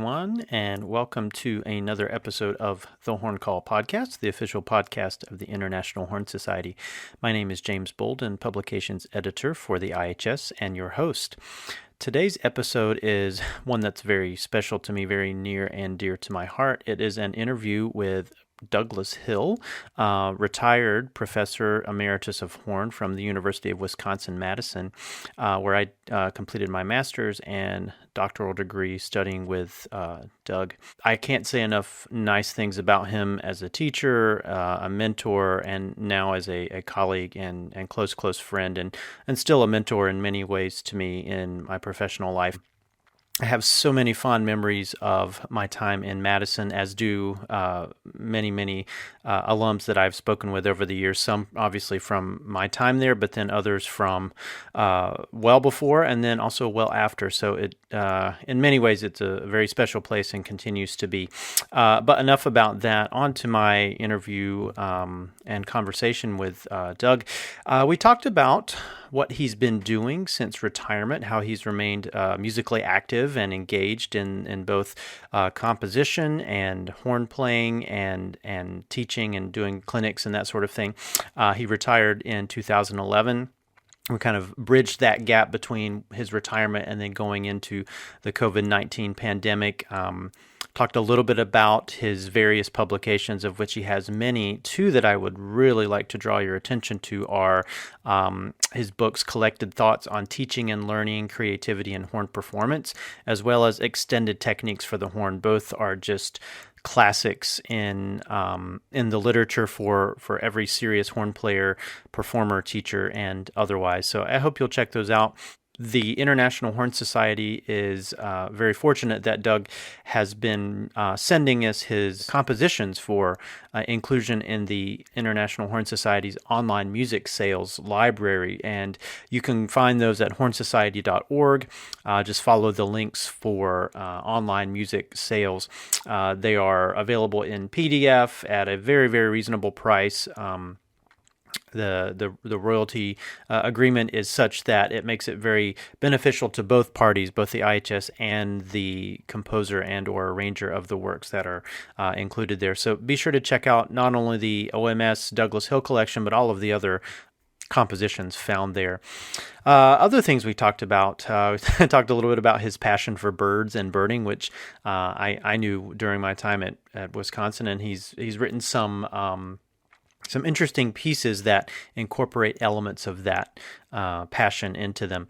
everyone, and welcome to another episode of the Horn Call Podcast, the official podcast of the International Horn Society. My name is James Bolden, Publications Editor for the IHS, and your host. Today's episode is one that's very special to me, very near and dear to my heart. It is an interview with Douglas Hill, retired Professor Emeritus of Horn from the University of Wisconsin-Madison, where I completed my master's and doctoral degree studying with Doug. I can't say enough nice things about him as a teacher, a mentor, and now as a colleague and close friend, and still a mentor in many ways to me in my professional life. I have so many fond memories of my time in Madison, as do many alums that I've spoken with over the years, some obviously from my time there, but then others from well before and then also well after. So it, in many ways, it's a very special place and continues to be. But enough about that. On to my interview and conversation with Doug. We talked about what he's been doing since retirement, how he's remained musically active and engaged in both composition and horn playing and teaching and doing clinics and that sort of thing. He retired in 2011. We kind of bridged that gap between his retirement and then going into the COVID-19 pandemic. Talked a little bit about his various publications, of which he has many. Two that I would really like to draw your attention to are his books, Collected Thoughts on Teaching and Learning, Creativity, and Horn Performance, as well as Extended Techniques for the Horn. Both are just classics in the literature for every serious horn player, performer, teacher, and otherwise. So I hope you'll check those out. The International Horn Society is very fortunate that Doug has been sending us his compositions for inclusion in the International Horn Society's online music sales library, and you can find those at hornsociety.org. Just follow the links for online music sales. They are available in PDF at a very, very reasonable price. The royalty agreement is such that it makes it very beneficial to both parties, both the IHS and the composer and or arranger of the works that are included there. So be sure to check out not only the OMS Douglas Hill collection, but all of the other compositions found there. Other things we talked about, we talked a little bit about his passion for birds and birding, which I knew during my time at Wisconsin, and he's written some interesting pieces that incorporate elements of that passion into them.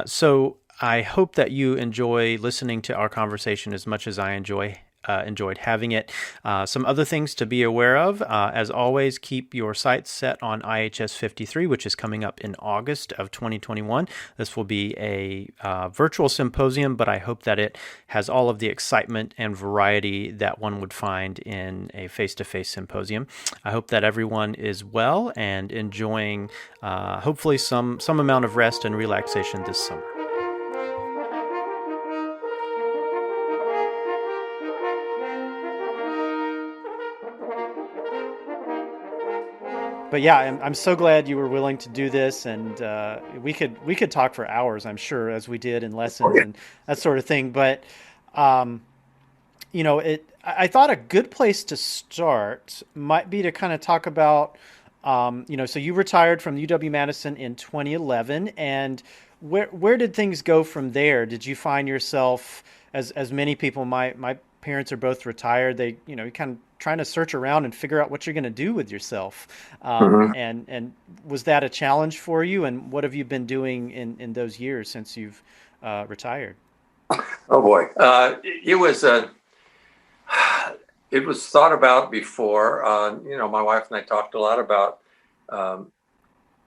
So I hope that you enjoy listening to our conversation as much as I enjoyed having it. Some other things to be aware of. As always, keep your sights set on IHS 53, which is coming up in August of 2021. This will be a virtual symposium, but I hope that it has all of the excitement and variety that one would find in a face-to-face symposium. I hope that everyone is well and enjoying hopefully some amount of rest and relaxation this summer. But yeah, I'm so glad you were willing to do this, and we could talk for hours, I'm sure, as we did in lessons and that sort of thing. But I thought a good place to start might be to kind of talk about, so you retired from UW-Madison in 2011, and where did things go from there? Did you find yourself, as many people, my parents are both retired, they kind of trying to search around and figure out what you're going to do with yourself. And was that a challenge for you? And what have you been doing in those years since you've retired? Oh boy. It was thought about before. My wife and I talked a lot about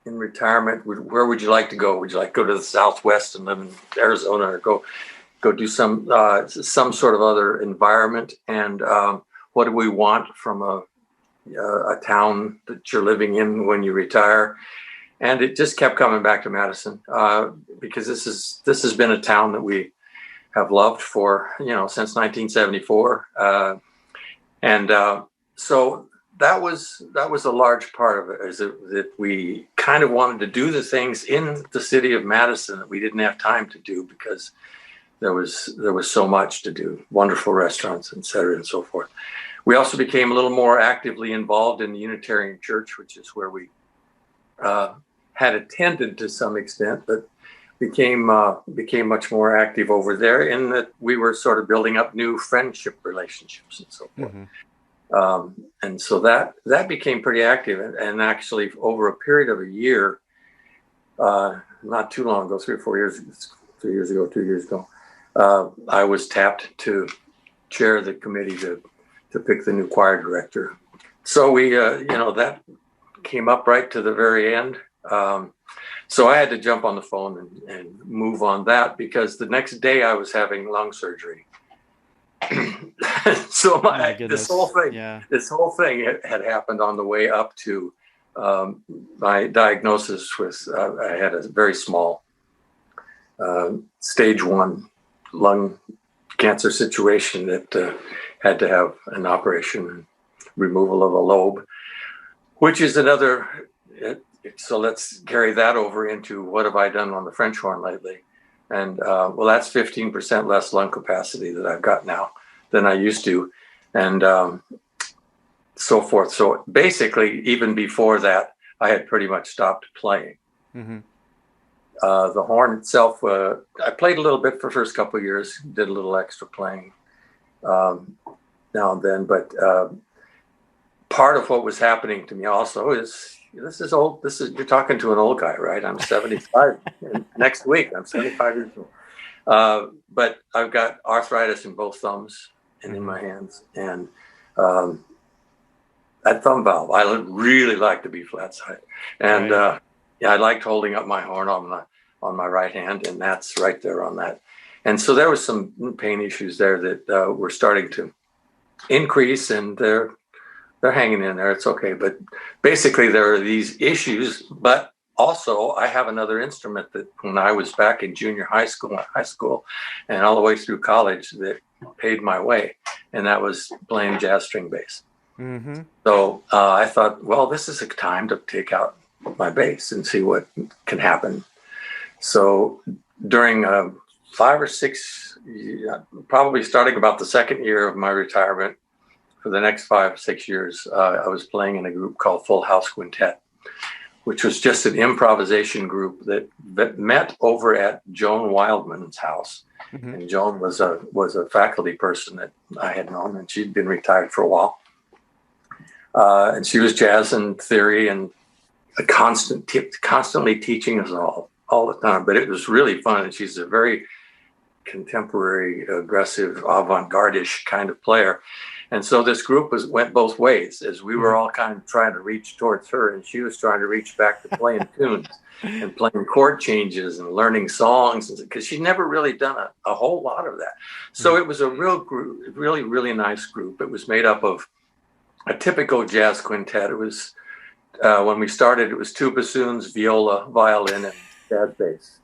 in retirement, where would you like to go? Would you like to go to the Southwest and live in Arizona, or go do some sort of other environment? And what do we want from a town that you're living in when you retire? And it just kept coming back to Madison because this has been a town that we have loved for since 1974, so that was a large part of it. Is that we kind of wanted to do the things in the city of Madison that we didn't have time to do because there was so much to do, wonderful restaurants, et cetera, and so forth. We also became a little more actively involved in the Unitarian Church, which is where we had attended to some extent, but became much more active over there in that we were sort of building up new friendship relationships and so forth. And so that became pretty active. And actually, over a period of a year, not too long ago, 3 or 4 years, 2 years ago, I was tapped to chair the committee to pick the new choir director. So we, that came up right to the very end. So I had to jump on the phone and move on that, because the next day I was having lung surgery. So this whole thing had happened on the way up to my diagnosis was I had a very small stage 1 lung cancer situation that had to have an operation and removal of a lobe, which is another. So let's carry that over into what have I done on the French horn lately. And that's 15% less lung capacity that I've got now than I used to, and so forth. So basically, even before that, I had pretty much stopped playing. The horn itself, I played a little bit for the first couple of years, did a little extra playing now and then. But part of what was happening to me also is, this is old. You're talking to an old guy, right? I'm 75. Next week, I'm 75 years old. But I've got arthritis in both thumbs and in my hands. And that thumb valve, I really like to be flat side. And I liked holding up my horn on my right hand, and that's right there on that. And so there was some pain issues there that were starting to increase, and they're hanging in there. It's okay. But basically, there are these issues. But also, I have another instrument that when I was back in junior high school, and all the way through college, that paid my way. And that was playing jazz string bass. So I thought, well, this is a time to take out my bass and see what can happen. So during 5 or 6, probably starting about the second year of my retirement, for the next 5 or 6 years, I was playing in a group called Full House Quintet, which was just an improvisation group that met over at Joan Wildman's house. And Joan was a faculty person that I had known, and she'd been retired for a while. And she was jazz and theory and constantly teaching us all the time. But it was really fun, and she's a very contemporary, aggressive, avant-garde-ish kind of player. And so this group went both ways, as we were all kind of trying to reach towards her, and she was trying to reach back to playing tunes and playing chord changes and learning songs, because she'd never really done a whole lot of that. So it was a real group, really, really nice group. It was made up of a typical jazz quintet. It was, when we started, it was 2 bassoons, viola, violin, and jazz bass.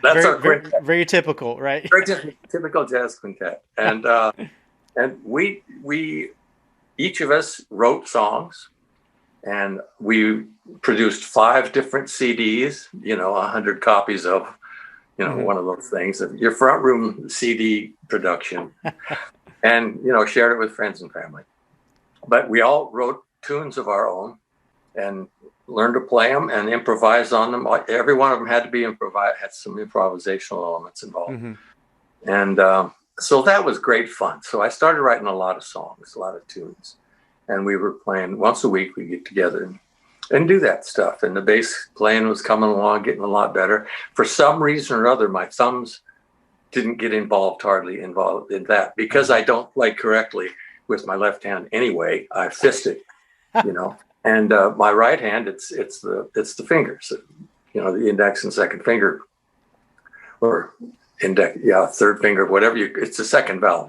That's our quintet. Very typical, right? Very typical jazz quintet. And we each of us wrote songs, and we produced 5 different CDs, 100 copies of, one of those things, of your front room CD production, and, shared it with friends and family. But we all wrote tunes of our own and learned to play them and improvise on them. Every one of them had to be had some improvisational elements involved. And so that was great fun. So I started writing a lot of songs, a lot of tunes. And we were playing once a week. We'd get together and do that stuff. And the bass playing was coming along, getting a lot better. For some reason or other, my thumbs didn't get hardly involved in that, because I don't play correctly with my left hand anyway. I fist it, And my right hand, it's the fingers, the index and second finger, or third finger, whatever it's the second valve,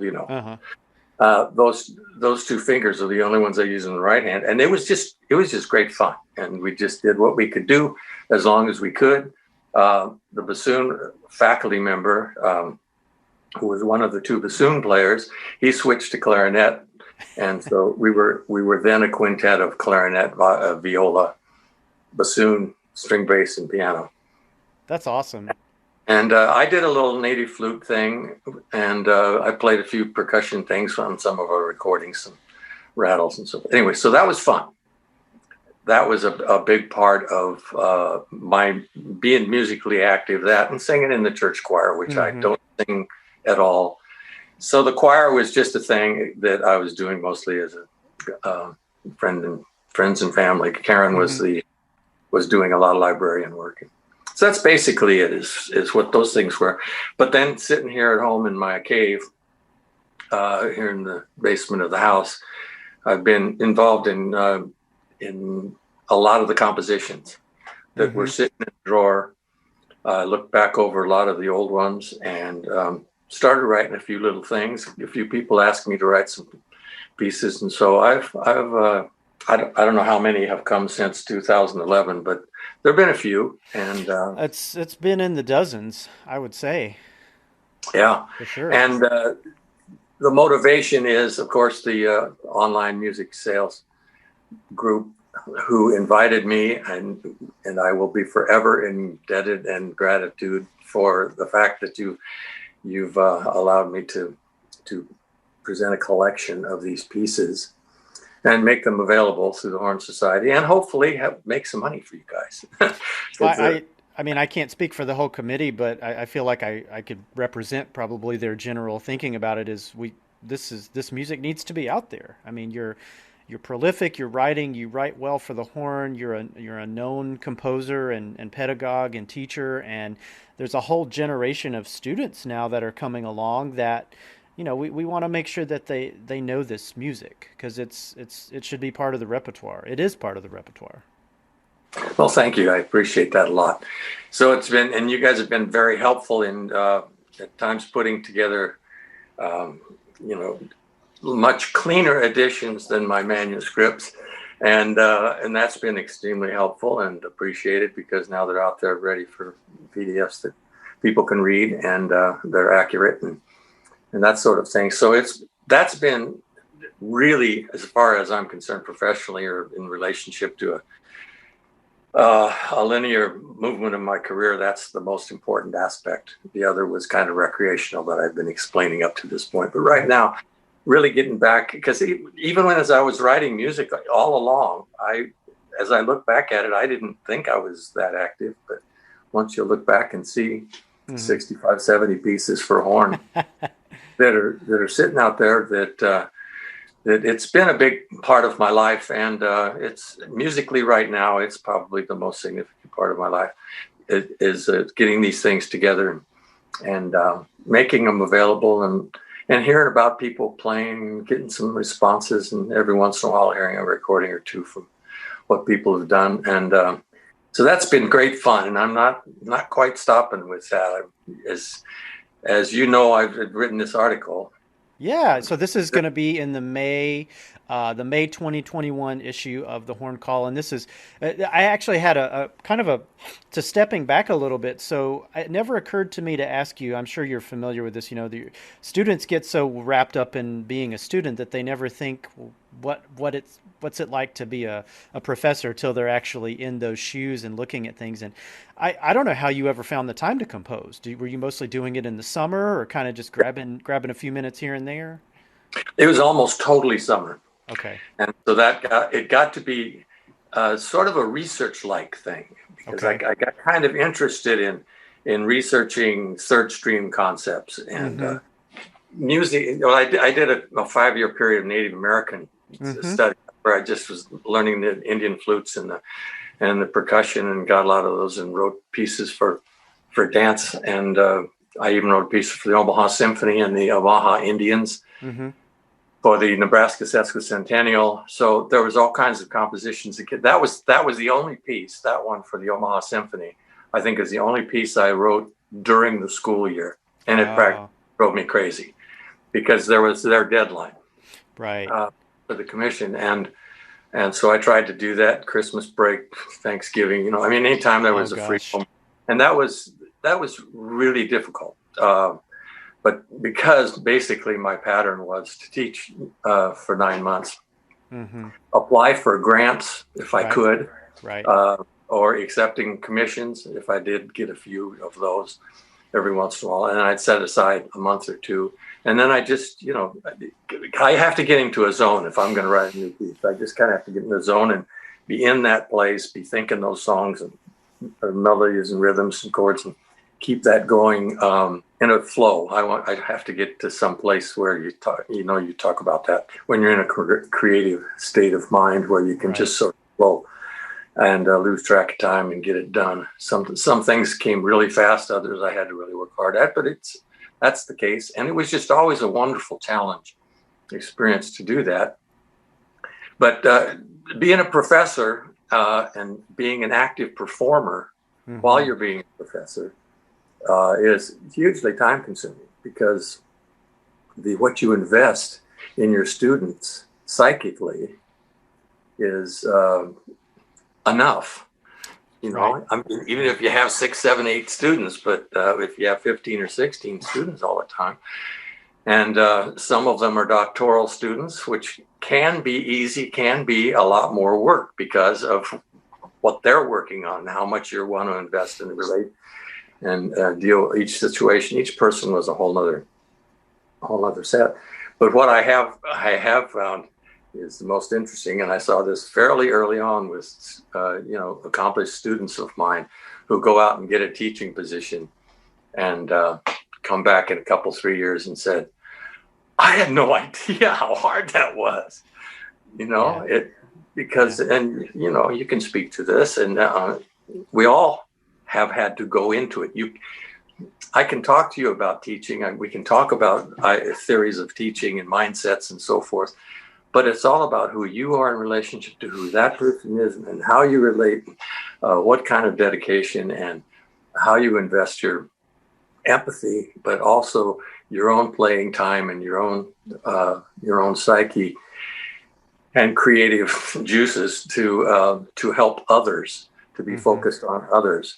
Those 2 fingers are the only ones I use in the right hand, and it was just great fun, and we just did what we could do as long as we could. The bassoon faculty member, who was one of the 2 bassoon players, he switched to clarinet. And so we were then a quintet of clarinet, viola, bassoon, string bass, and piano. That's awesome. And I did a little native flute thing, and I played a few percussion things on some of our recordings, some rattles and so forth. Anyway, so that was fun. That was a big part of my being musically active, that and singing in the church choir, which I don't sing at all. So the choir was just a thing that I was doing mostly as a friends and family. Karen was doing a lot of librarian work. So that's basically it, is what those things were. But then sitting here at home in my cave, here in the basement of the house, I've been involved in a lot of the compositions that were sitting in the drawer. I looked back over a lot of the old ones and started writing a few little things. A few people asked me to write some pieces, and so I don't know how many have come since 2011, but there have been a few, and it's been in the dozens, I would say. Yeah, for sure. And the motivation is, of course, the online music sales group who invited me, and I will be forever indebted and gratitude for the fact that you've allowed me to present a collection of these pieces and make them available through the Horn Society, and hopefully make some money for you guys. I mean, I can't speak for the whole committee, but I feel like I could represent probably their general thinking about it. This music needs to be out there. I mean, you're prolific. You write well for the horn. You're a known composer and pedagogue and teacher, and there's a whole generation of students now that are coming along that, we want to make sure that they know this music, because it should be part of the repertoire. It is part of the repertoire. Well, thank you. I appreciate that a lot. So it's been, and you guys have been very helpful in at times putting together, much cleaner editions than my manuscripts, and that's been extremely helpful and appreciated, because now they're out there ready for PDFs that people can read, and they're accurate and that sort of thing. So that's been really, as far as I'm concerned, professionally or in relationship to a linear movement of my career, that's the most important aspect. The other was kind of recreational that I've been explaining up to this point. But right now, really getting back, because even as I was writing music all along, as I look back at it, I didn't think I was that active. But once you look back and see 65, 70 pieces for horn that are sitting out there, that it's been a big part of my life, and it's musically right now, it's probably the most significant part of my life. It is getting these things together and making them available, and hearing about people playing, getting some responses, and every once in a while hearing a recording or two from what people have done. And so that's been great fun, and I'm not quite stopping with that. As you know, I've written this article. Yeah, so this is going to be in the May 2021 issue of the Horn Call, and this is, I actually had a kind of to stepping back a little bit. So it never occurred to me to ask you. I'm sure you're familiar with this. The students get so wrapped up in being a student that they never think what's it like to be a professor till they're actually in those shoes and looking at things. And I don't know how you ever found the time to compose. Were you mostly doing it in the summer, or kind of just grabbing a few minutes here and there? It was almost totally summer. Okay. And so it got to be sort of a research-like thing, because I got kind of interested in researching third stream concepts and music. Well, I did a 5-year period of Native American study, where I just was learning the Indian flutes and the percussion, and got a lot of those, and wrote pieces for dance. And I even wrote a piece for the Omaha Symphony and the Omaha Indians. For the Nebraska Sesquicentennial. So there was all kinds of compositions. That was the only piece, that one for the Omaha Symphony, I think, is the only piece I wrote during the school year. And it drove me crazy, because there was their deadline for the commission. And so I tried to do that Christmas break, Thanksgiving, anytime there was a free moment. And that was really difficult. But because basically my pattern was to teach for 9 months, apply for grants if I could, or accepting commissions if I did get a few of those, every once in a while, and I'd set aside a month or two. And then I just, I have to get into a zone if I'm going to write a new piece. I just kind of have to get in the zone and be in that place, be thinking those songs and melodies and rhythms and chords, and keep that going in a flow. I have to get to some place where you talk about that when you're in a creative state of mind where you can just sort of flow and lose track of time and get it done. Some things came really fast, others I had to really work hard at, but that's the case. And it was just always a wonderful challenge experience to do that. But being a professor and being an active performer while you're being a professor is hugely time consuming, because what you invest in your students psychically is enough. I mean, even if you have 6, 7, 8 students, but if you have 15 or 16 students all the time, and some of them are doctoral students, which can be easy, can be a lot more work because of what they're working on, how much you want to invest and relate and deal with each situation. Each person was a whole other set. But what I have found is the most interesting, and I saw this fairly early on with accomplished students of mine who go out and get a teaching position and come back in a couple, 3 years and said, I had no idea how hard that was. Because you can speak to this, and we all have had to go into it. I can talk to you about teaching, and we can talk about theories of teaching and mindsets and so forth, but it's all about who you are in relationship to who that person is, and how you relate, what kind of dedication, and how you invest your empathy, but also your own playing time and your own psyche and creative juices to help others, to be focused on others.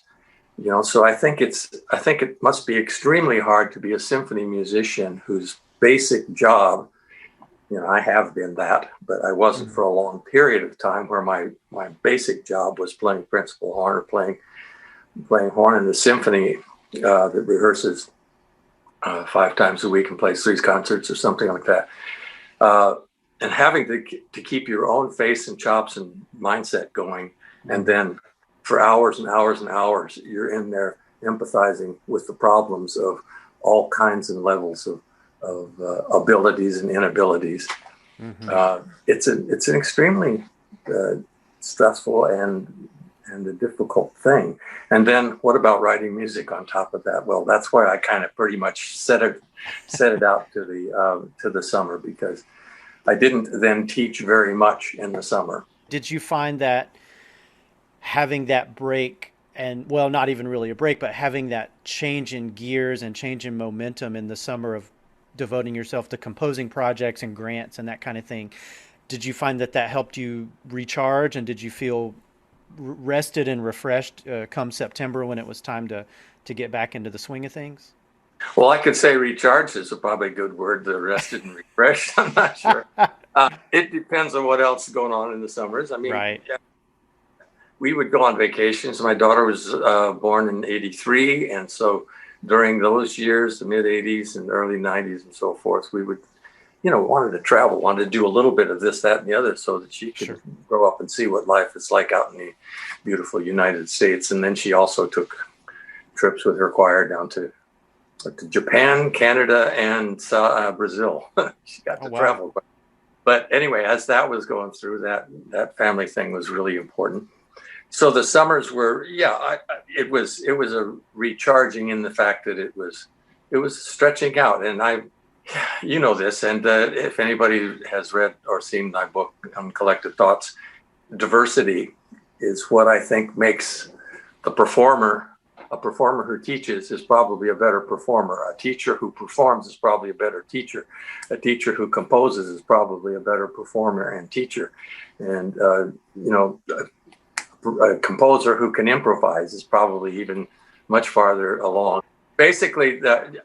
So I think it must be extremely hard to be a symphony musician whose basic job, I have been that, but I wasn't for a long period of time, where my basic job was playing principal horn or playing horn in the symphony that rehearses 5 times a week and plays 3 concerts or something like that. And having to keep your own face and chops and mindset going, and then for hours and hours and hours, you're in there empathizing with the problems of all kinds and levels of abilities and inabilities. It's an extremely stressful and a difficult thing. And then what about writing music on top of that? Well, that's why I kind of pretty much set it out to the summer, because I didn't then teach very much in the summer. Did you find that having that break, and well, not even really a break, but having that change in gears and change in momentum in the summer of devoting yourself to composing projects and grants and that kind of thing, did you find that helped you recharge, and did you feel rested and refreshed come September when it was time to get back into the swing of things? Well, I could say recharged is probably a good word. The rested and refreshed, I'm not sure. It depends on what else is going on in the summers. I mean, we would go on vacations. My daughter was born in '83, and so during those years, the mid '80s and early '90s and so forth, we would, wanted to travel, wanted to do a little bit of this, that, and the other, so that she could grow up and see what life is like out in the beautiful United States. And then she also took trips with her choir down to Japan, Canada, and Brazil. She got to travel. But anyway, as that was going through, that family thing was really important. So the summers were, it was a recharging in the fact that it was stretching out. And this, and if anybody has read or seen my book on collective thoughts, diversity is what I think makes the performer. A performer who teaches is probably a better performer. A teacher who performs is probably a better teacher. A teacher who composes is probably a better performer and teacher. And, a composer who can improvise is probably even much farther along. Basically, the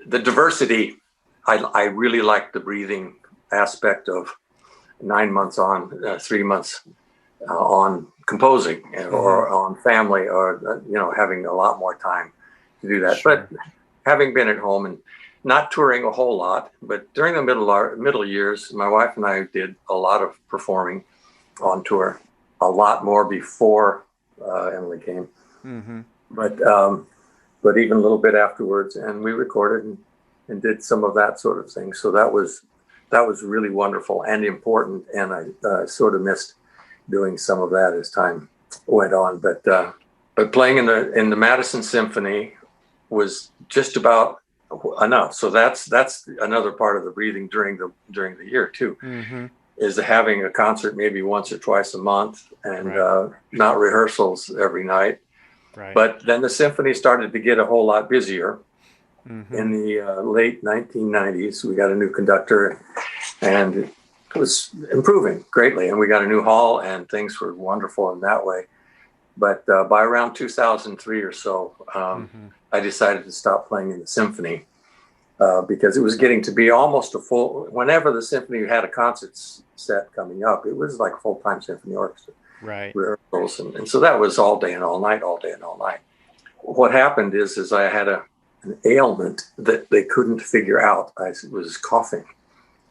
diversity, I really like the breathing aspect of 9 months on, 3 months on composing or on family, or having a lot more time to do that. Sure. But having been at home and not touring a whole lot, but during the middle years, my wife and I did a lot of performing on tour, a lot more before Emily came, Mm-hmm. but even a little bit afterwards, and we recorded and did some of that sort of thing. So that was really wonderful and important, and I sort of missed doing some of that as time went on. But playing in the Madison Symphony was just about enough. So that's another part of the breathing during the year too, Mm-hmm. is having a concert maybe once or twice a month, and Right. not rehearsals every night. Right. But then the symphony started to get a whole lot busier. Mm-hmm. In the late 1990s, we got a new conductor, and it was improving greatly. And we got a new hall, and things were wonderful in that way. But by around 2003 or so, Mm-hmm. I decided to stop playing in the symphony because it was getting to be almost a full. Whenever the symphony had a concert set coming up, it was like a full-time symphony orchestra. Right. Rehearsals, and so that was all day and all night, all day and all night. What happened is I had an ailment that they couldn't figure out. I was coughing,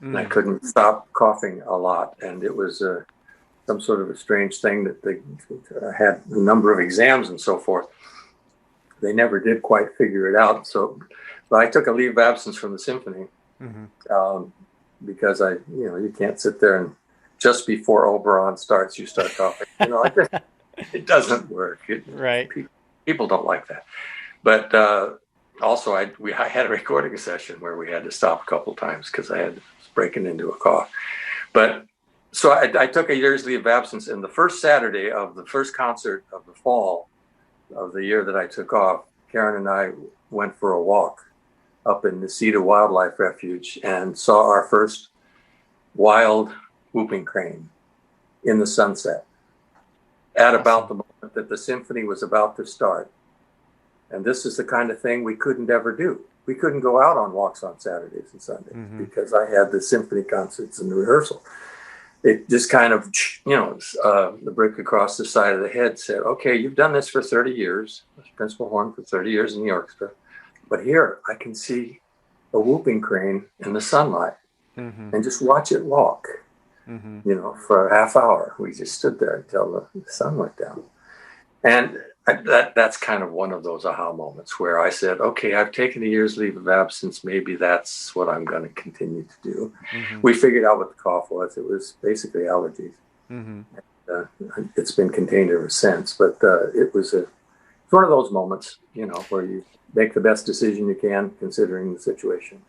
and I couldn't stop coughing a lot, and it was some sort of a strange thing that they had a number of exams and so forth. They never did quite figure it out. So, but I took a leave of absence from the symphony because you can't sit there and just before Oberon starts, you start coughing. It doesn't work. Right. People don't like that. But also, I had a recording session where we had to stop a couple of times because I was breaking into a cough. But so I took a year's leave of absence, and the first Saturday of the first concert of the fall of the year that I took off, Karen and I went for a walk up in the Cedar Wildlife Refuge and saw our first wild whooping crane in the sunset at about the moment that the symphony was about to start. And this is the kind of thing we couldn't ever do. We couldn't go out on walks on Saturdays and Sundays because I had the symphony concerts and the rehearsal. It just kind of, the brick across the side of the head said, okay, you've done this for 30 years, principal horn for 30 years in the orchestra, but here I can see a whooping crane in the sunlight and just watch it walk, for a half hour. We just stood there until the sun went down. And that's kind of one of those aha moments where I said, okay, I've taken a year's leave of absence. Maybe that's what I'm going to continue to do. We figured out what the cough was. It was basically allergies. It's been contained ever since. But it's one of those moments, where you make the best decision you can considering the situation.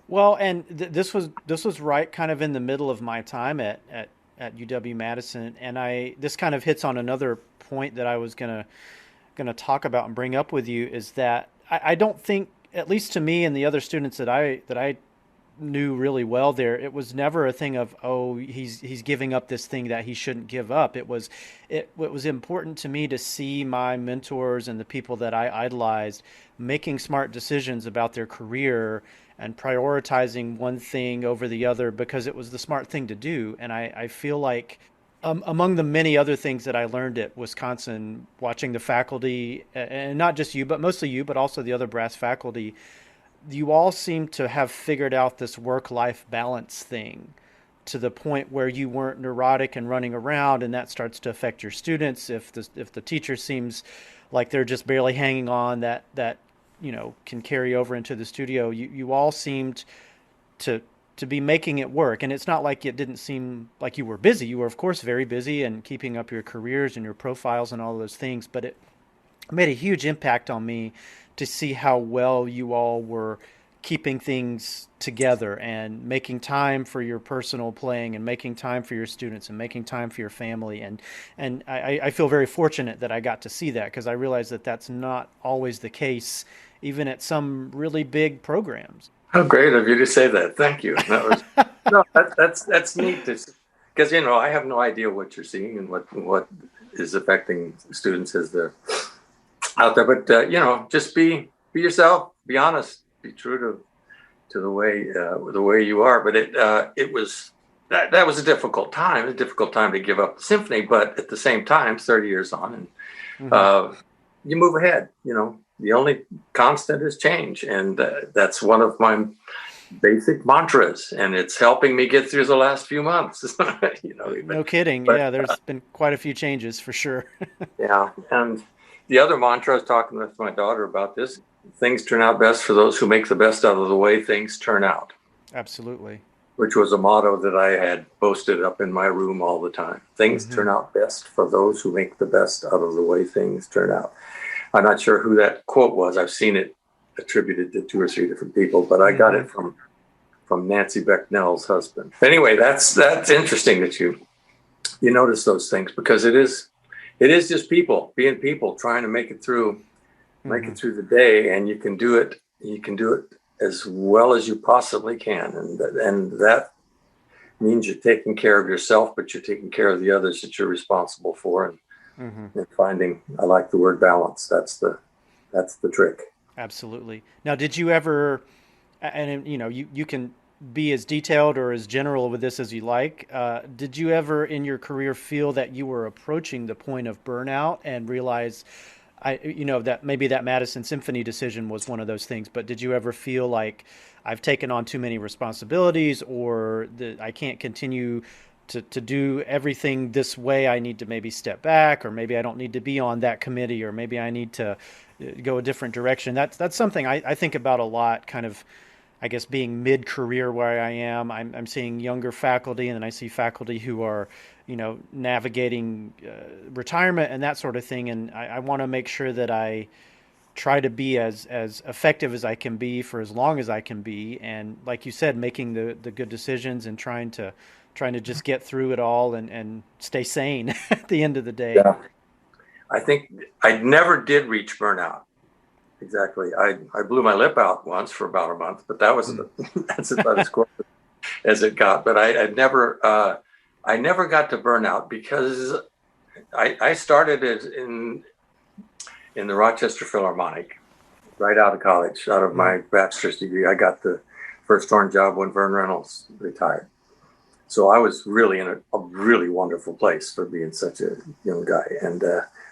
Well, and this was right kind of in the middle of my time at UW-Madison, and this kind of hits on another point that I was gonna talk about and bring up with you, is that I don't think, at least to me and the other students that I knew really well there, it was never a thing of, oh, he's giving up this thing that he shouldn't give up. It was important to me to see my mentors and the people that I idolized making smart decisions about their career and prioritizing one thing over the other because it was the smart thing to do. And I feel like among the many other things that I learned at Wisconsin, watching the faculty, and not just you, but mostly you, but also the other brass faculty, you all seem to have figured out this work-life balance thing to the point where you weren't neurotic and running around, and that starts to affect your students. If the teacher seems like they're just barely hanging on, that can carry over into the studio. You all seemed to be making it work. And it's not like it didn't seem like you were busy. You were, of course, very busy and keeping up your careers and your profiles and all those things. But it made a huge impact on me to see how well you all were keeping things together and making time for your personal playing and making time for your students and making time for your family. And I feel very fortunate that I got to see that, because I realize that that's not always the case, even at some really big programs. How great of you to say that. Thank you. That's neat, because I have no idea what you're seeing and what is affecting students as they're out there. But just be yourself, be honest, be true to the way you are. But it was that was a difficult time. A difficult time to give up the symphony, but at the same time, 30 years on, and you move ahead. the only constant is change. And that's one of my basic mantras, and it's helping me get through the last few months. No kidding. But, yeah, there's been quite a few changes for sure. yeah. And the other mantra, I was talking with my daughter about this, things turn out best for those who make the best out of the way things turn out. Absolutely. Which was a motto that I had posted up in my room all the time. Things turn out best for those who make the best out of the way things turn out. I'm not sure who that quote was. I've seen it attributed to 2 or 3 different people, but I got it from Nancy Becknell's husband. Anyway, that's interesting that you notice those things, because it is just people being people trying to make it through the day, and you can do it as well as you possibly can, and that means you're taking care of yourself, but you're taking care of the others that you're responsible for, and finding, I like the word balance. That's the trick. Absolutely. Now, did you ever, and you can be as detailed or as general with this as you like, did you ever in your career feel that you were approaching the point of burnout and realize, that maybe that Madison Symphony decision was one of those things, but did you ever feel like I've taken on too many responsibilities, or I can't continue to do everything this way? I need to maybe step back, or maybe I don't need to be on that committee, or maybe I need to go a different direction. That's something I think about a lot, kind of, I guess, being mid-career where I am. I'm seeing younger faculty, and then I see faculty who are, navigating retirement and that sort of thing. And I want to make sure that I try to be as effective as I can be for as long as I can be. And like you said, making the good decisions and trying to just get through it all and stay sane at the end of the day. Yeah. I think I never did reach burnout. Exactly. I blew my lip out once for about a month, but that's about as close as it got. But I never got to burnout, because I started in the Rochester Philharmonic right out of college, out of my bachelor's degree. I got the first horn job when Vern Reynolds retired. So I was really in a really wonderful place for being such a young guy. And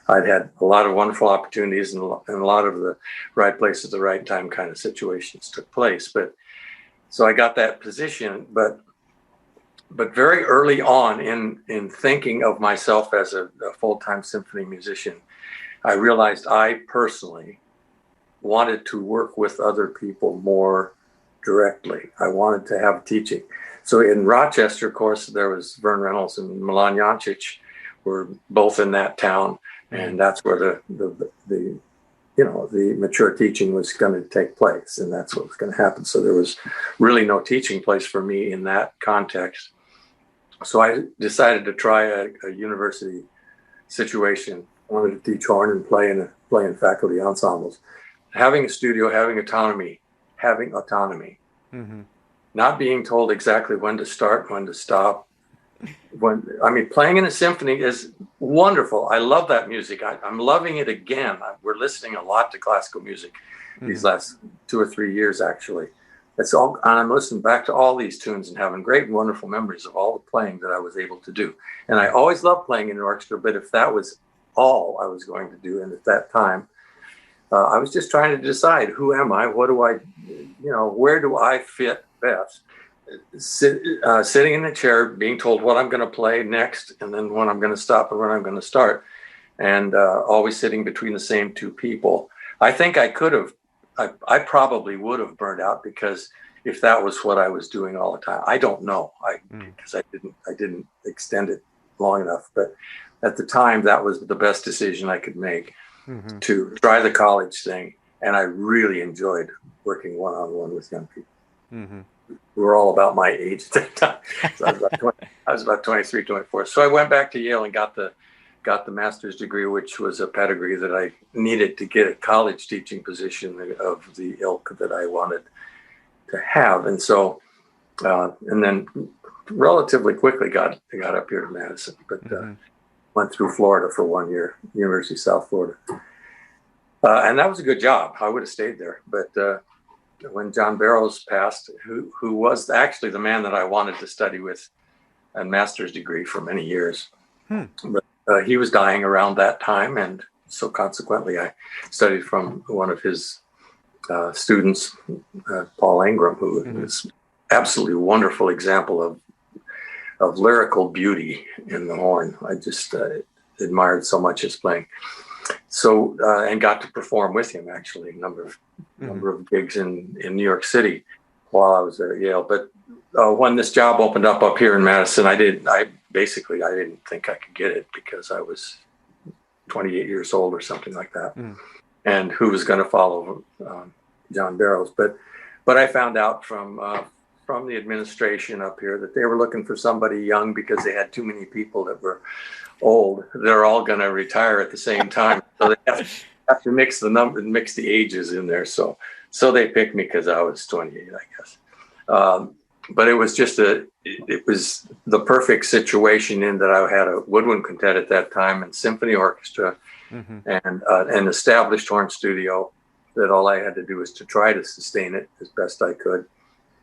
I'd had a lot of wonderful opportunities, and a lot of the right place at the right time kind of situations took place. But so I got that position, but very early on in thinking of myself as a full-time symphony musician, I realized I personally wanted to work with other people more directly. I wanted to have teaching. So in Rochester, of course, there was Vern Reynolds and Milan Jancic were both in that town, and that's where the mature teaching was going to take place, and that's what was going to happen. So there was really no teaching place for me in that context. So I decided to try a university situation. I wanted to teach horn and play in faculty ensembles. Having a studio, having autonomy. Not being told exactly when to start, when to stop. Playing in a symphony is wonderful. I love that music. I'm loving it again. We're listening a lot to classical music these last 2 or 3 years, actually. And I'm listening back to all these tunes and having great and wonderful memories of all the playing that I was able to do. And I always loved playing in an orchestra, but if that was all I was going to do, and at that time, I was just trying to decide, who am I? What do I, where do I fit best? Sitting in a chair, being told what I'm going to play next, and then when I'm going to stop and when I'm going to start, and always sitting between the same 2 people. I think I probably would have burned out, because if that was what I was doing all the time, I don't know, because I didn't extend it long enough. But at the time, that was the best decision I could make, to try the college thing, and I really enjoyed working one-on-one with young people. We were all about my age at that time. So I was about 23, 24. So I went back to Yale and got the master's degree, which was a pedigree that I needed to get a college teaching position of the ilk that I wanted to have. And so, and then relatively quickly got up here to Madison, but went through Florida for 1 year, University of South Florida. And that was a good job. I would have stayed there. But when John Barrows passed, who was actually the man that I wanted to study with a master's degree for many years, but he was dying around that time, and so consequently, I studied from one of his students, Paul Ingram, who is absolutely wonderful example of lyrical beauty in the horn. I just admired so much his playing. So and got to perform with him actually a number of gigs in New York City while I was there at Yale. But when this job opened up here in Madison, I didn't think I could get it because I was 28 years old or something like that. And who was going to follow John Barrows? But I found out from the administration up here that they were looking for somebody young because they had too many people that were old. They're all going to retire at the same time, so they have to mix the ages in there. So they picked me because I was 28, I guess. But it was it was the perfect situation in that I had a woodwind quintet at that time and symphony orchestra and an established horn studio that all I had to do was to try to sustain it as best I could.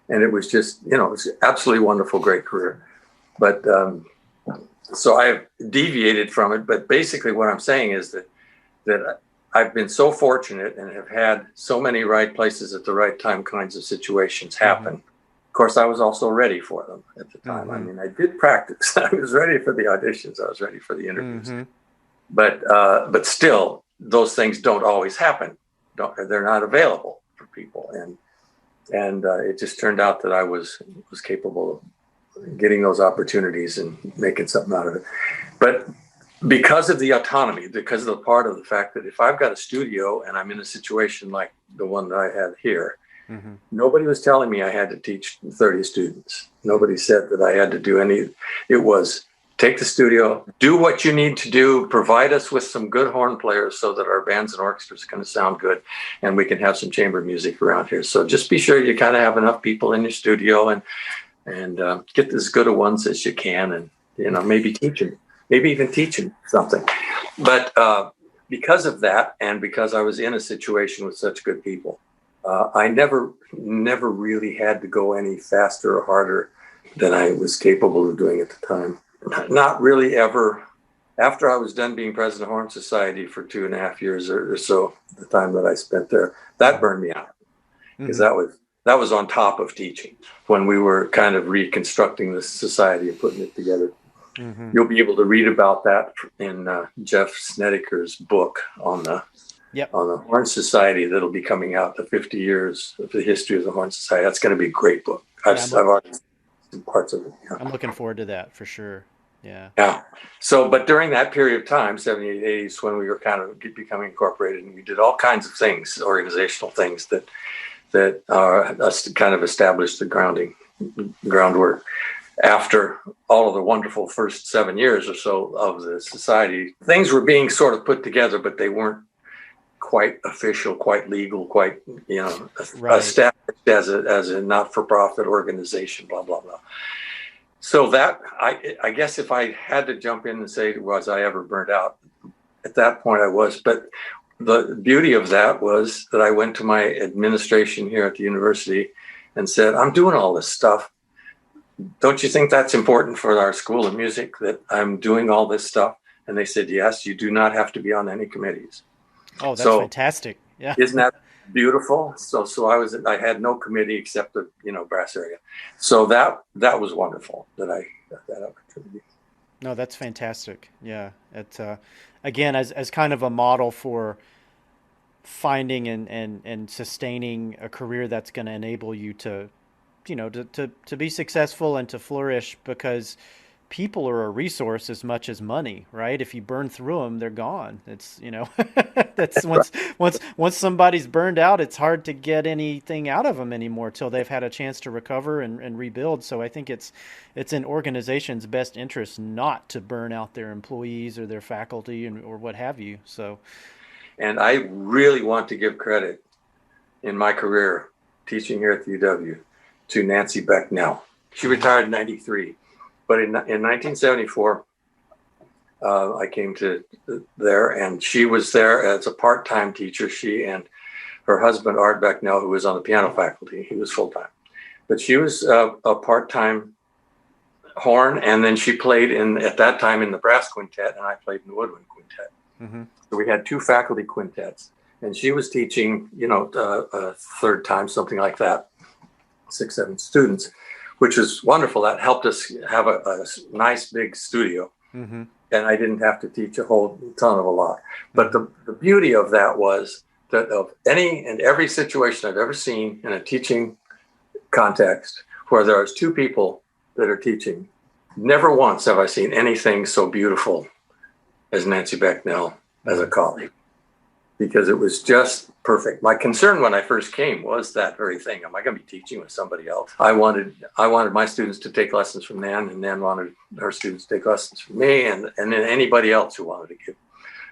And it was just, it was an absolutely wonderful, great career. But so I've deviated from it. But basically what I'm saying is that I've been so fortunate and have had so many right places at the right time kinds of situations happen. Of course, I was also ready for them at the time. I mean, I did practice. I was ready for the auditions. I was ready for the interviews. But still, those things don't always happen. They're not available for people. And it just turned out that I was capable of getting those opportunities and making something out of it. But because of the autonomy, because of the part of the fact that if I've got a studio and I'm in a situation like the one that I had here, nobody was telling me I had to teach 30 students. Nobody said that I had to do any. It was take the studio, do what you need to do, provide us with some good horn players so that our bands and orchestras are going to sound good and we can have some chamber music around here. So just be sure you kind of have enough people in your studio and get as good a ones as you can and, maybe even teaching something. But because of that, and because I was in a situation with such good people, I never really had to go any faster or harder than I was capable of doing at the time. Not really ever. After I was done being president of Horn Society for 2.5 years or so, the time that I spent there, that burned me out because that was on top of teaching when we were kind of reconstructing the society and putting it together. You'll be able to read about that in Jeff Snedeker's book on the Horn Society that'll be coming out, the 50 years of the history of the Horn Society. That's going to be a great book. I've already seen parts of it. Yeah. I'm looking forward to that for sure. Yeah. Yeah. So, but during that period of time, 78, 80s, when we were kind of becoming incorporated, and we did all kinds of things, organizational things that kind of established the groundwork. After all of the wonderful first 7 years or so of the society, things were being sort of put together, but they weren't quite official, quite legal, quite established as a not-for-profit organization, blah blah blah. So that I guess if I had to jump in and say was I ever burnt out, at that point I was. But the beauty of that was that I went to my administration here at the university and said, I'm doing all this stuff. Don't you think that's important for our School of Music that I'm doing all this stuff? And they said, yes, you do not have to be on any committees. Oh, that's fantastic. Yeah. Isn't that beautiful? So I had no committee except the, brass area. So that was wonderful that I got that opportunity. No, that's fantastic. Yeah. It's again, as kind of a model for finding and sustaining a career that's going to enable you to be successful and to flourish, because people are a resource as much as money, right? If you burn through them, they're gone. It's, that's once somebody's burned out, it's hard to get anything out of them anymore till they've had a chance to recover and rebuild. So I think it's in organizations' best interest not to burn out their employees or their faculty or what have you. So, and I really want to give credit in my career teaching here at the UW to Nancy Becknell. She retired in 93. But in 1974, I came to there, and she was there as a part-time teacher. She and her husband, Art Becknell, who was on the piano faculty, he was full-time. But she was a part-time horn, and then she played at that time in the brass quintet, and I played in the woodwind quintet. Mm-hmm. So we had 2 faculty quintets, and she was teaching, a third time, something like that, 6, 7 students, which was wonderful. That helped us have a nice big studio. Mm-hmm. And I didn't have to teach a whole ton of a lot. But the beauty of that was that of any and every situation I've ever seen in a teaching context where there's 2 people that are teaching, never once have I seen anything so beautiful as Nancy Becknell as a colleague, because it was just perfect. My concern when I first came was that very thing. Am I going to be teaching with somebody else? I wanted my students to take lessons from Nan, and Nan wanted her students to take lessons from me, and then anybody else who wanted to give.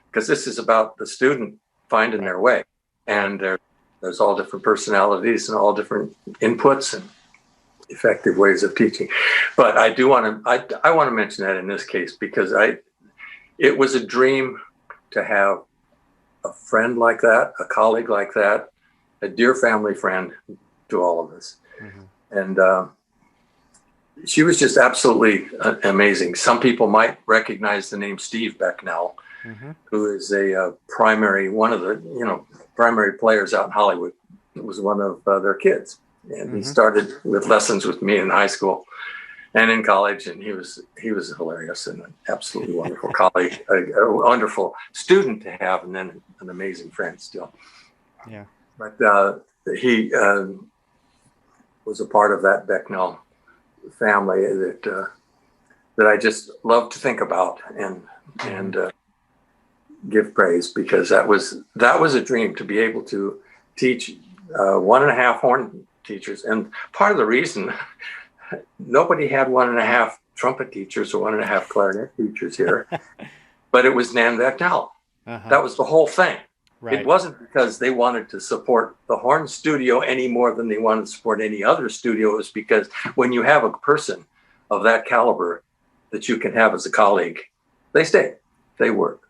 Because this is about the student finding their way. And there's all different personalities and all different inputs and effective ways of teaching. But I do want to I want to mention that in this case, because it was a dream to have a friend like that, a colleague like that, a dear family friend to all of us. Mm-hmm. And she was just absolutely amazing. Some people might recognize the name Steve Becknell, mm-hmm. who is one of the primary players out in Hollywood. It was one of their kids. And mm-hmm. he started with lessons with me in high school and in college, and he was hilarious and an absolutely wonderful colleague, a wonderful student to have, and then an amazing friend still. Yeah. But he was a part of that Becknell family that I just love to think about and give praise, because that was a dream to be able to teach 1.5 horn teachers. And part of the reason nobody had 1.5 trumpet teachers or 1.5 clarinet teachers here, but it was Nan Becknell. Uh-huh. That was the whole thing. Right. It wasn't because they wanted to support the horn studio any more than they wanted to support any other studio. It was because when you have a person of that caliber that you can have as a colleague, they stay, they work.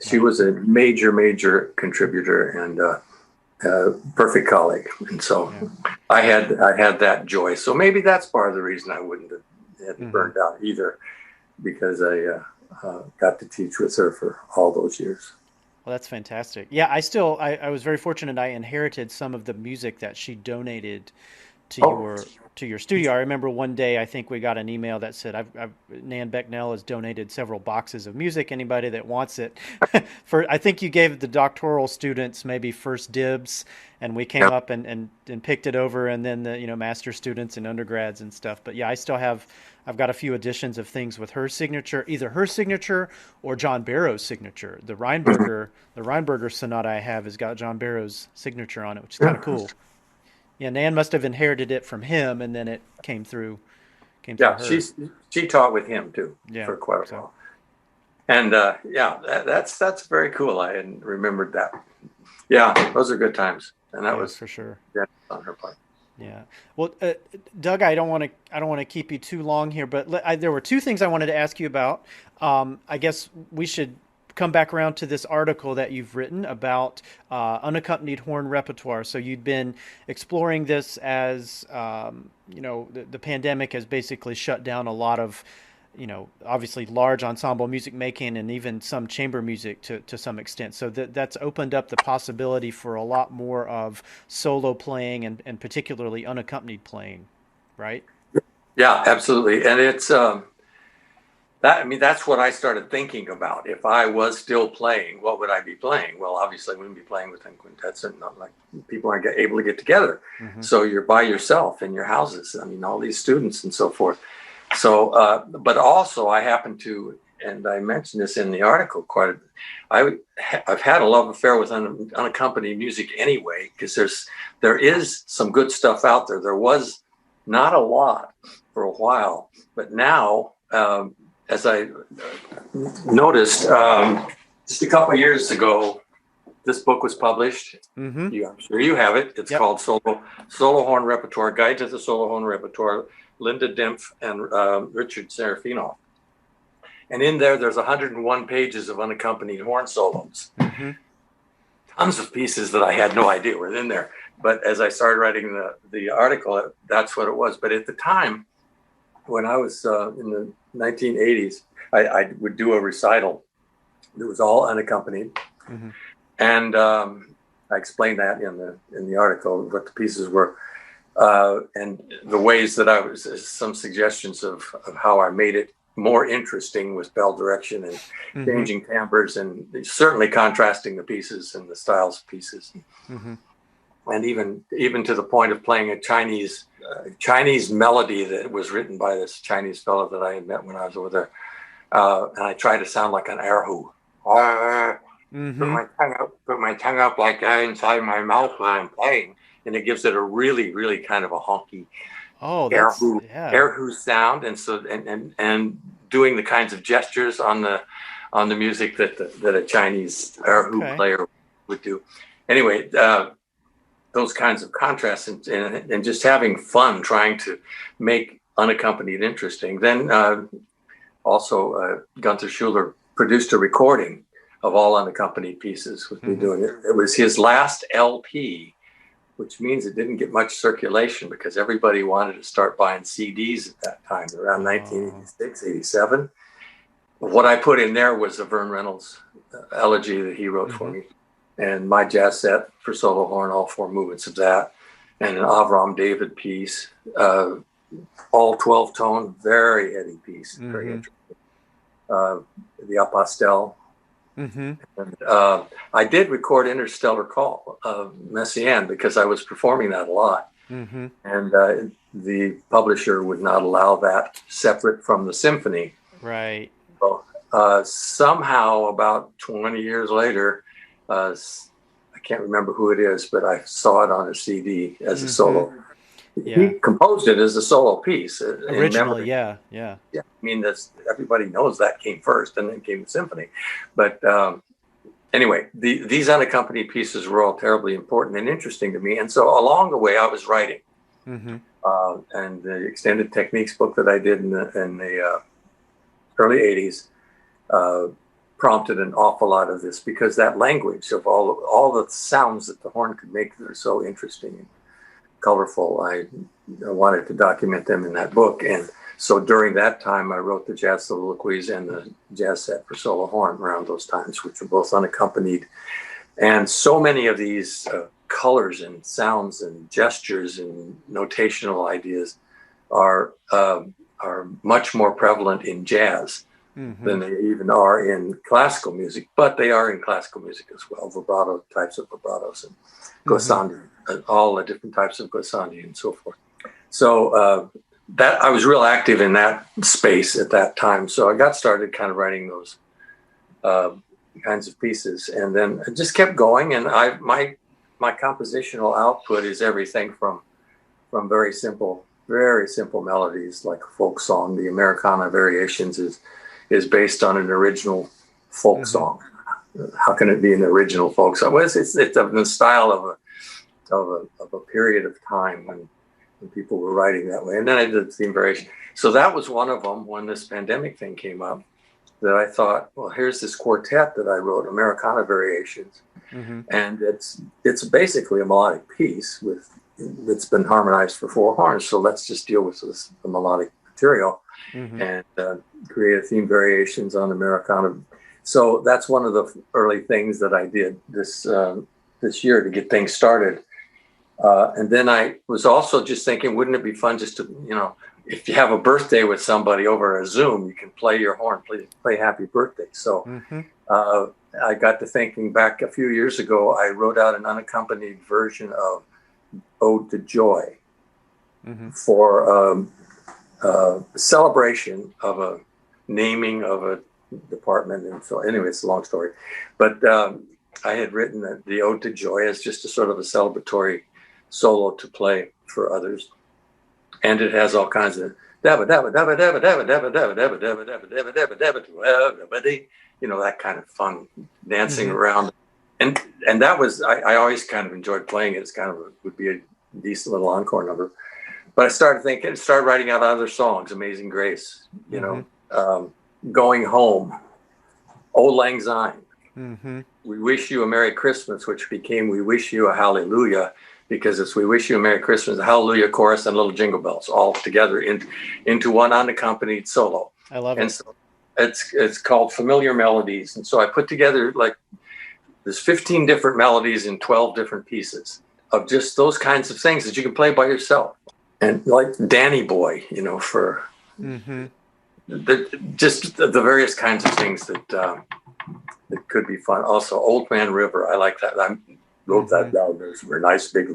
She was a major, major contributor and perfect colleague. And so I had that joy. So maybe that's part of the reason I wouldn't have mm-hmm. burned out either, because I got to teach with her for all those years. Well, that's fantastic. Yeah, I was very fortunate. I inherited some of the music that she donated to your studio. I remember one day, I think we got an email that said, Nan Becknell has donated several boxes of music. Anybody that wants it. I think you gave the doctoral students maybe first dibs, and we came up and picked it over, and then the master students and undergrads and stuff. But yeah, I've got a few editions of things with her signature, either her signature or John Barrow's signature. The Reinberger sonata I have has got John Barrow's signature on it, which is kind of cool. Yeah, Nan must have inherited it from him, and then it came through her. She taught with him too for quite a while. And that's very cool. I hadn't remembered that. Yeah, those are good times, and that was for sure on her part. Yeah. Well, Doug, I don't want to keep you too long here, but there were 2 things I wanted to ask you about. I guess we should come back around to this article that you've written about unaccompanied horn repertoire. So you'd been exploring this as the pandemic has basically shut down a lot of obviously large ensemble music making and even some chamber music to some extent. So that's opened up the possibility for a lot more of solo playing and particularly unaccompanied playing, right? Yeah, absolutely. And it's that's what I started thinking about. If I was still playing, what would I be playing? Well, obviously I wouldn't be playing with quintets, and not like people aren't able to get together. Mm-hmm. So you're by yourself in your houses. All these students and so forth. So, but also I happen to, and I mentioned this in the article quite a bit, I've had a love affair with unaccompanied music anyway, because there is some good stuff out there. There was not a lot for a while, but now, as I noticed, just a couple of years ago, this book was published. Mm-hmm. I'm sure you have it. It's called Solo Horn Repertoire, Guide to the Solo Horn Repertoire, Linda Dimpf and Richard Serafinoff. And in there's 101 pages of unaccompanied horn solos. Mm-hmm. Tons of pieces that I had no idea were in there. But as I started writing the article, that's what it was. But at the time, when I was in the 1980s, I would do a recital It was all unaccompanied. Mm-hmm. And I explained that in the article, what the pieces were, and the ways that I was, some suggestions of how I made it more interesting with bell direction and changing timbres, and certainly contrasting the pieces and the styles of pieces. And even to the point of playing a Chinese melody that was written by this Chinese fellow that I had met when I was over there. And I tried to sound like an erhu. Put my tongue up like that inside my mouth when I'm playing, and it gives it a really, really kind of a honky erhu sound, and so and doing the kinds of gestures on the music that a Chinese erhu player would do. Anyway, those kinds of contrasts and just having fun trying to make unaccompanied interesting. Then also Gunther Schuller produced a recording of all unaccompanied pieces with me doing it. It was his last LP, which means it didn't get much circulation because everybody wanted to start buying CDs at that time, around 1986, 87. What I put in there was a Vern Reynolds elegy that he wrote for me, and my jazz set for solo horn, all 4 movements of that, and an Avram David piece, all 12-tone, very heady piece, very interesting. The Apostel. And I did record Interstellar Call of Messiaen because I was performing that a lot. And the publisher would not allow that separate from the symphony. Right. So, somehow about 20 years later, I can't remember who it is, but I saw it on a CD as a solo. He composed it as a solo piece. Originally, yeah. I mean, everybody knows that came first, and then came the symphony. But anyway, these unaccompanied pieces were all terribly important and interesting to me. And so along the way, I was writing. And the extended techniques book that I did in the early 80s prompted an awful lot of this, because that language of all the sounds that the horn could make that are so interesting and colorful, I wanted to document them in that book. And so during that time, I wrote the jazz soliloquies and the jazz set for solo horn around those times, which were both unaccompanied. And so many of these colors and sounds and gestures and notational ideas are much more prevalent in jazz than they even are in classical music, but they are in classical music as well, vibrato types of vibratos and glissandi, all the different types of glissandi and so forth. So that I was real active in that space at that time. So I got started kind of writing those kinds of pieces, and then I just kept going. And my compositional output is everything from very simple melodies like a folk song. The Americana Variations is based on an original folk song. How can it be an original folk song? Well, it's of the style of a period of time when people were writing that way. And then I did the theme variation. So that was one of them when this pandemic thing came up, that I thought, well, here's this quartet that I wrote, Americana Variations. And it's basically a melodic piece that's been harmonized for 4 horns. So let's just deal with the melodic material and create a theme variations on Americana. So that's one of the early things that I did this year to get things started. And then I was also just thinking, wouldn't it be fun just to, if you have a birthday with somebody over a Zoom, you can play your horn, play happy birthday. So I got to thinking back a few years ago, I wrote out an unaccompanied version of Ode to Joy for celebration of a naming of a department. And so anyway, it's a long story. But I had written the Ode to Joy as just a sort of a celebratory solo to play for others. And it has all kinds of that kind of fun dancing around. And that was, I always kind of enjoyed playing it. It's kind of would be a decent little encore number. But I started writing out other songs, Amazing Grace, Going Home, Old Lang Syne, We Wish You a Merry Christmas, which became We Wish You a Hallelujah, because it's We Wish You a Merry Christmas, a Hallelujah chorus, and little jingle bells all together into one unaccompanied solo. I love and it. So It's called Familiar Melodies. And so I put together like there's 15 different melodies in 12 different pieces of just those kinds of things that you can play by yourself. And like Danny Boy, for the various kinds of things that could be fun. Also, Old Man River, I like that. I wrote that down. There's a nice big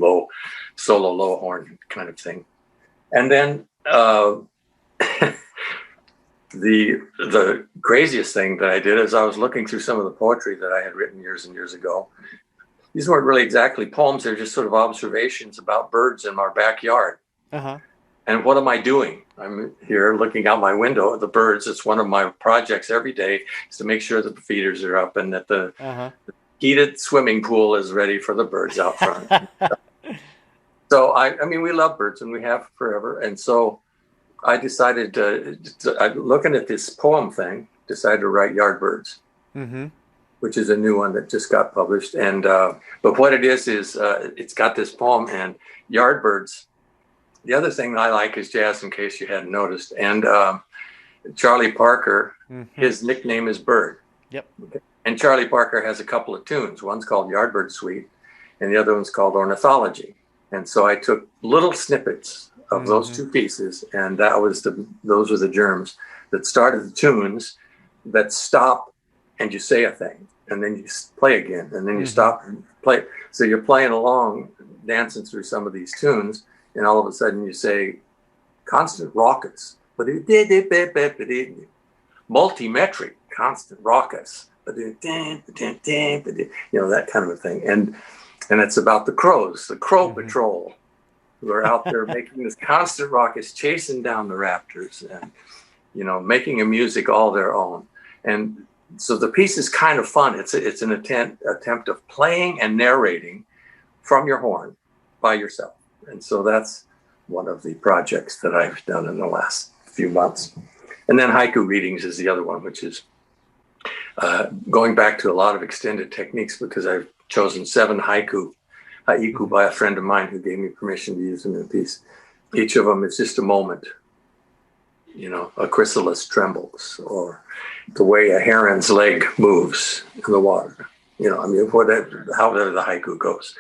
solo low horn kind of thing. And then the craziest thing that I did is I was looking through some of the poetry that I had written years and years ago. These weren't really exactly poems. They're just sort of observations about birds in our backyard. Uh-huh. And what am I doing? I'm here looking out my window at the birds. It's one of my projects every day is to make sure that the feeders are up and that the heated swimming pool is ready for the birds out front. So, I mean, we love birds and we have forever. And so I decided looking at this poem thing, decided to write Yardbirds, which is a new one that just got published. And but what it is it's got this poem and Yardbirds. The other thing I like is jazz, in case you hadn't noticed. And Charlie Parker, his nickname is Bird. Yep. Okay. And Charlie Parker has a couple of tunes. One's called Yardbird Suite, and the other one's called Ornithology. And so I took little snippets of those two pieces, and those were the germs that started the tunes that stop and you say a thing, and then you play again, and then you stop and play. So you're playing along, dancing through some of these tunes, and all of a sudden you say constant raucous, multimetric, constant raucous, that kind of a thing. And it's about the crows, the crow patrol, who are out there making this constant raucous, chasing down the raptors and, making a music all their own. And so the piece is kind of fun. It's an attempt of playing and narrating from your horn by yourself. And so that's one of the projects that I've done in the last few months. And then Haiku Readings is the other one, which is going back to a lot of extended techniques because I've chosen 7 haiku by a friend of mine who gave me permission to use them in a piece. Each of them is just a moment. A chrysalis trembles, or the way a heron's leg moves in the water. However the haiku goes.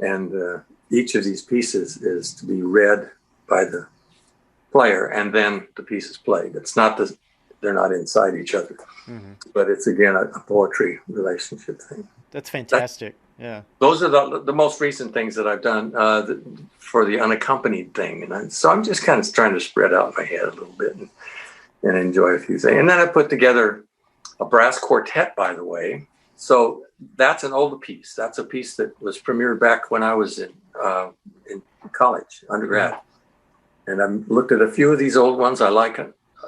And each of these pieces is to be read by the player, and then the piece is played. It's not they're not inside each other, but it's again a poetry relationship thing. That's fantastic. Yeah, those are the most recent things that I've done for the unaccompanied thing, and so I'm just kind of trying to spread out my head a little bit and enjoy a few things. And then I put together a brass quartet, by the way. So that's an older piece. That's a piece that was premiered back when I was in college, undergrad. And I looked at a few of these old ones. I like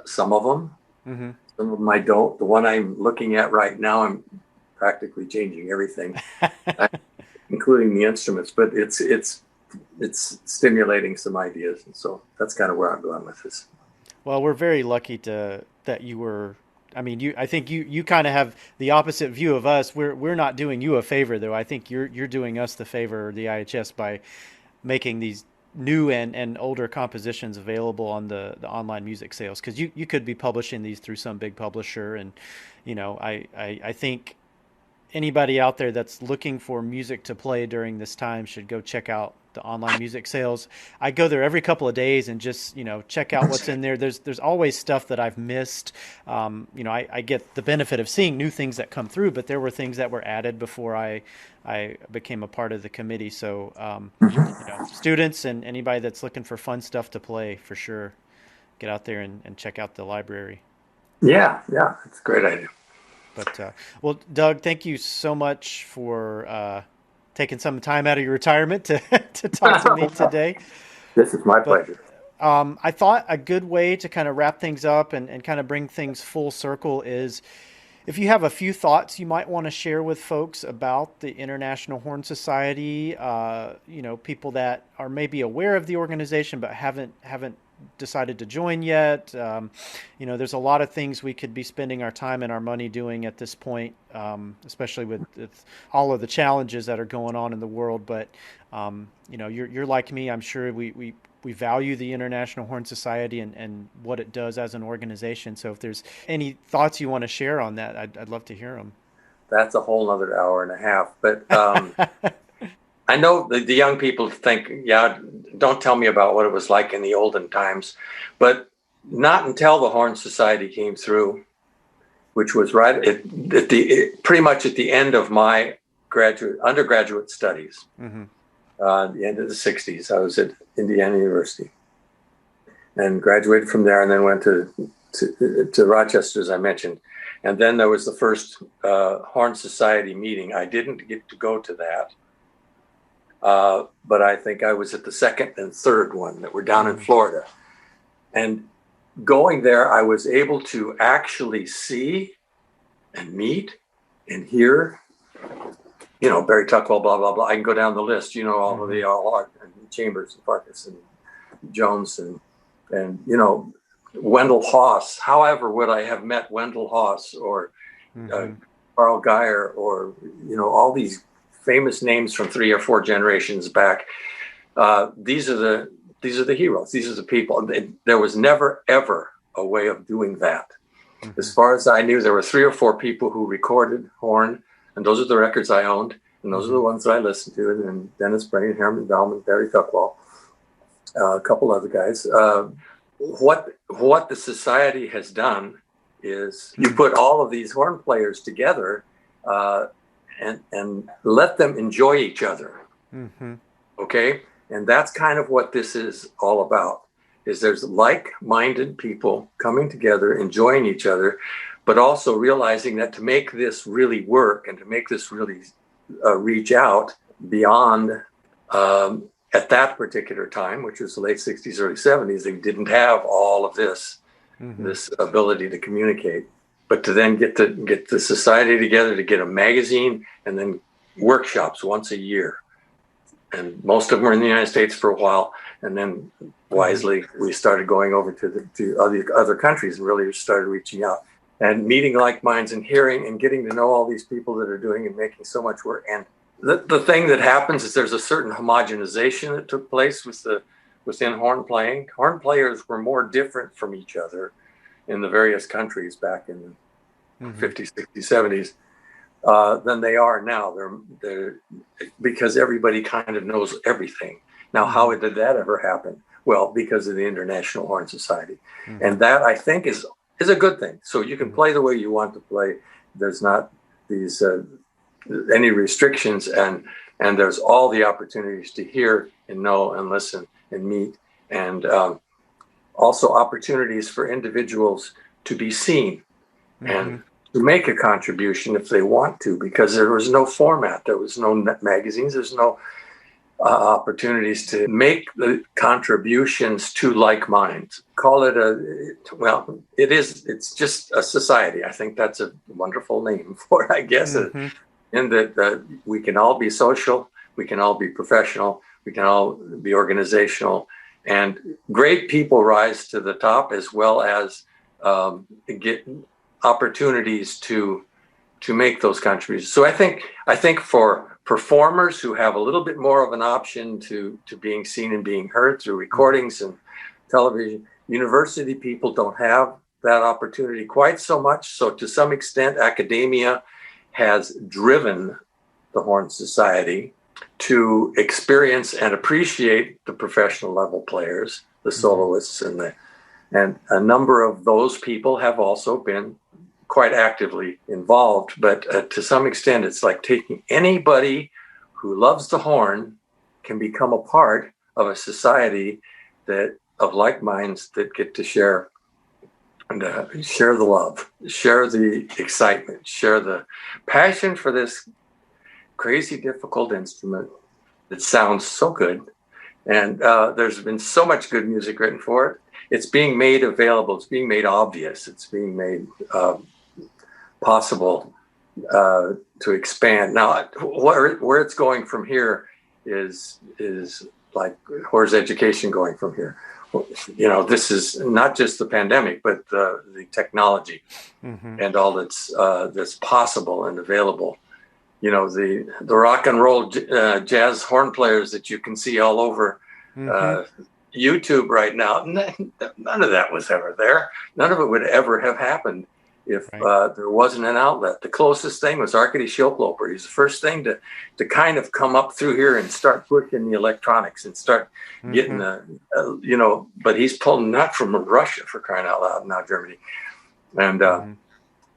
some of them. Some of them I don't. The one I'm looking at right now, I'm practically changing everything, including the instruments. But it's stimulating some ideas, and so that's kind of where I'm going with this. Well, we're very lucky that you were. I mean, I think you kind of have the opposite view of us. We're not doing you a favor, though. I think you're doing us the favor, the IHS, by making these new and older compositions available on the online music sales, because you could be publishing these through some big publisher, and I think anybody out there that's looking for music to play during this time should go check out the online music sales. I go there every couple of days and just, check out what's in there. There's always stuff that I've missed. I get the benefit of seeing new things that come through, but there were things that were added before I became a part of the committee. So, students and anybody that's looking for fun stuff to play, for sure, get out there and check out the library. Yeah, it's a great idea. But, well, Doug, thank you so much for taking some time out of your retirement to talk to me today. This is my pleasure. I thought a good way to kind of wrap things up and kind of bring things full circle is if you have a few thoughts you might want to share with folks about the International Horn Society, people that are maybe aware of the organization but haven't decided to join yet. There's a lot of things we could be spending our time and our money doing at this point, especially with all of the challenges that are going on in the world. But, you're like me. I'm sure we we value the International Horn Society and what it does as an organization. So if there's any thoughts you want to share on that, I'd love to hear them. That's a whole other hour and a half. But I know the young people think, yeah, don't tell me about what it was like in the olden times. But not until the Horn Society came through, which was pretty much at the end of my undergraduate studies, the end of the 60s. I was at Indiana University and graduated from there, and then went to Rochester, as I mentioned. And then there was the first Horn Society meeting. I didn't get to go to that, but I think I was at the second and third one that were down in Florida. And going there, I was able to actually see and meet and hear, Barry Tuckwell, blah, blah, blah. I can go down the list, all of the and Chambers and Farkas and Jones and Wendell Haas. However would I have met Wendell Haas or Carl Geyer or, all these famous names from 3 or 4 generations back. These are the heroes. These are the people. There was never, ever a way of doing that. As far as I knew, there were 3 or 4 people who recorded horn, and those are the records I owned, and those are the ones that I listened to, and Dennis Brain, Herman Bauman, Barry Tuckwell, a couple other guys. What the society has done is you put all of these horn players together and let them enjoy each other. Okay? And that's kind of what this is all about, is there's like-minded people coming together, enjoying each other, but also realizing that to make this really work and to make this really reach out beyond, at that particular time, which was the late 60s, early 70s, they didn't have all of this ability to communicate. But to then get the society together, to get a magazine, and then workshops once a year. And most of them were in the United States for a while, and then wisely we started going over to other countries and really started reaching out and meeting like minds and hearing and getting to know all these people that are doing and making so much work. And the thing that happens is there's a certain homogenization that took place within horn playing. Horn players were more different from each other in the various countries back in the 50s, 60s, 70s. Than they are now. They're because everybody kind of knows everything. Now, how did that ever happen? Well, because of the International Horn Society. And that, I think, is a good thing. So you can play the way you want to play. There's not these any restrictions, and there's all the opportunities to hear and know and listen and meet, and also opportunities for individuals to be seen and to make a contribution if they want to, because there was no format, there was no magazines, there's no opportunities to make the contributions to like minds. Call it it's just a society. I think that's a wonderful name for it, I guess, in that we can all be social, we can all be professional, we can all be organizational, and great people rise to the top, as well as get opportunities to make those contributions. So I think for performers who have a little bit more of an option to being seen and being heard through recordings and television, university people don't have that opportunity quite so much. So to some extent, academia has driven the Horn Society to experience and appreciate the professional level players, the soloists, and a number of those people have also been quite actively involved. But to some extent, it's like taking anybody who loves the horn can become a part of a society of like minds that get to share and share the love, share the excitement, share the passion for this crazy difficult instrument that sounds so good. And there's been so much good music written for it. It's being made available. It's being made obvious. It's being made possible to expand. Now, where it's going from here is like, where's education going from here? This is not just the pandemic, but the technology and all that's possible and available. The rock and roll jazz horn players that you can see all over, YouTube right now, none of that was ever there. None of it would ever have happened if there wasn't an outlet. The closest thing was Arkady Shilploper. He's the first thing to kind of come up through here and start pushing the electronics and start getting but he's pulled not from Russia, for crying out loud, now Germany. And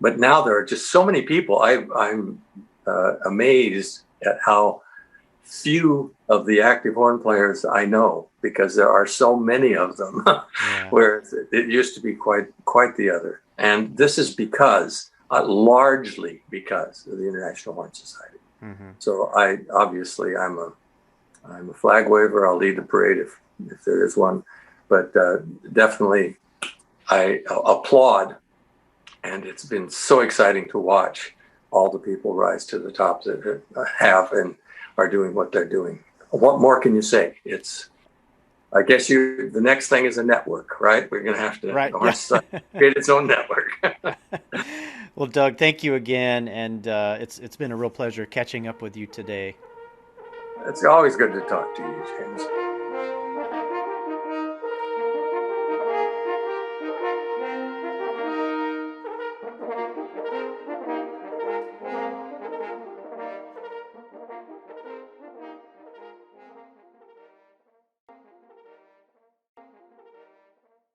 but now there are just so many people. I'm amazed at how few of the active horn players I know, because there are so many of them, where it used to be quite the other. And this is because, largely because of the International Horn Society. So I'm a flag waver. I'll lead the parade if there is one, but definitely I applaud. And it's been so exciting to watch all the people rise to the top that have and are doing what they're doing. What more can you say? I guess the next thing is a network, right? We're going to have to create its own network. Well, Doug, thank you again. And it's been a real pleasure catching up with you today. It's always good to talk to you, James.